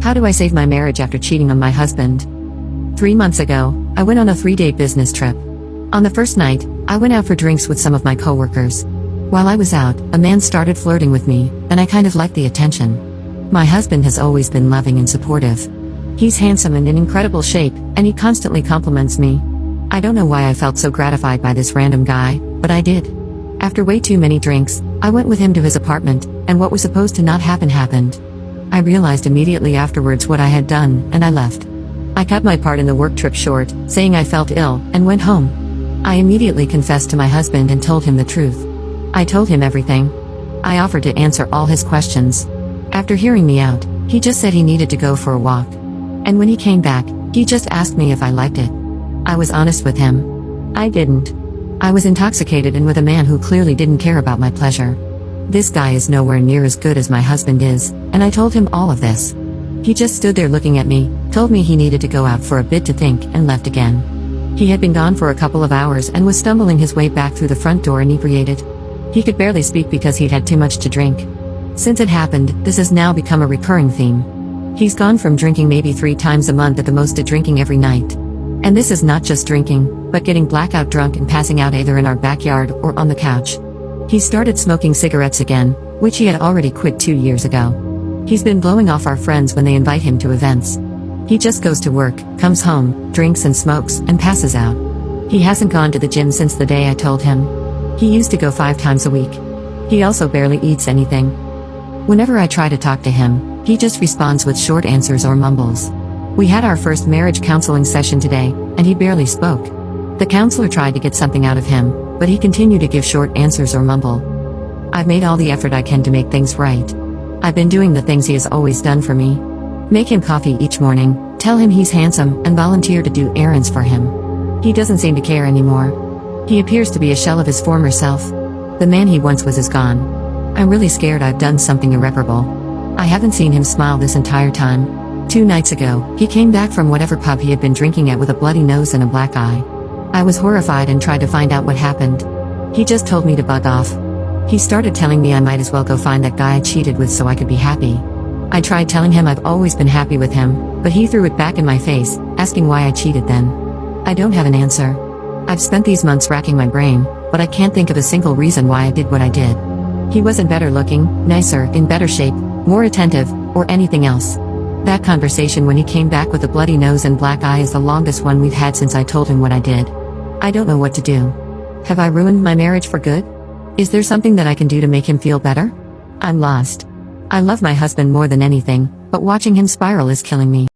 How do I save my marriage after cheating on my husband? 3 months ago, I went on a 3-day business trip. On the first night, I went out for drinks with some of my coworkers. While I was out, a man started flirting with me, and I kind of liked the attention. My husband has always been loving and supportive. He's handsome and in incredible shape, and he constantly compliments me. I don't know why I felt so gratified by this random guy, but I did. After way too many drinks, I went with him to his apartment, and what was supposed to not happen happened. I realized immediately afterwards what I had done, and I left. I cut my part in the work trip short, saying I felt ill, and went home. I immediately confessed to my husband and told him the truth. I told him everything. I offered to answer all his questions. After hearing me out, he just said he needed to go for a walk. And when he came back, he just asked me if I liked it. I was honest with him. I didn't. I was intoxicated and with a man who clearly didn't care about my pleasure. This guy is nowhere near as good as my husband is, and I told him all of this. He just stood there looking at me, told me he needed to go out for a bit to think, and left again. He had been gone for a couple of hours and was stumbling his way back through the front door inebriated. He could barely speak because he'd had too much to drink. Since it happened, this has now become a recurring theme. He's gone from drinking maybe 3 times a month at the most to drinking every night. And this is not just drinking, but getting blackout drunk and passing out either in our backyard or on the couch. He started smoking cigarettes again, which he had already quit 2 years ago. He's been blowing off our friends when they invite him to events. He just goes to work, comes home, drinks and smokes, and passes out. He hasn't gone to the gym since the day I told him. He used to go 5 times a week. He also barely eats anything. Whenever I try to talk to him, he just responds with short answers or mumbles. We had our first marriage counseling session today, and he barely spoke. The counselor tried to get something out of him, but he continued to give short answers or mumble. I've made all the effort I can to make things right. I've been doing the things he has always done for me. Make him coffee each morning, tell him he's handsome, and volunteer to do errands for him. He doesn't seem to care anymore. He appears to be a shell of his former self. The man he once was is gone. I'm really scared I've done something irreparable. I haven't seen him smile this entire time. 2 nights ago, he came back from whatever pub he had been drinking at with a bloody nose and a black eye. I was horrified and tried to find out what happened. He just told me to bug off. He started telling me I might as well go find that guy I cheated with so I could be happy. I tried telling him I've always been happy with him, but he threw it back in my face, asking why I cheated then. I don't have an answer. I've spent these months racking my brain, but I can't think of a single reason why I did what I did. He wasn't better looking, nicer, in better shape, more attentive, or anything else. That conversation when he came back with a bloody nose and black eye is the longest one we've had since I told him what I did. I don't know what to do. Have I ruined my marriage for good? Is there something that I can do to make him feel better? I'm lost. I love my husband more than anything, but watching him spiral is killing me.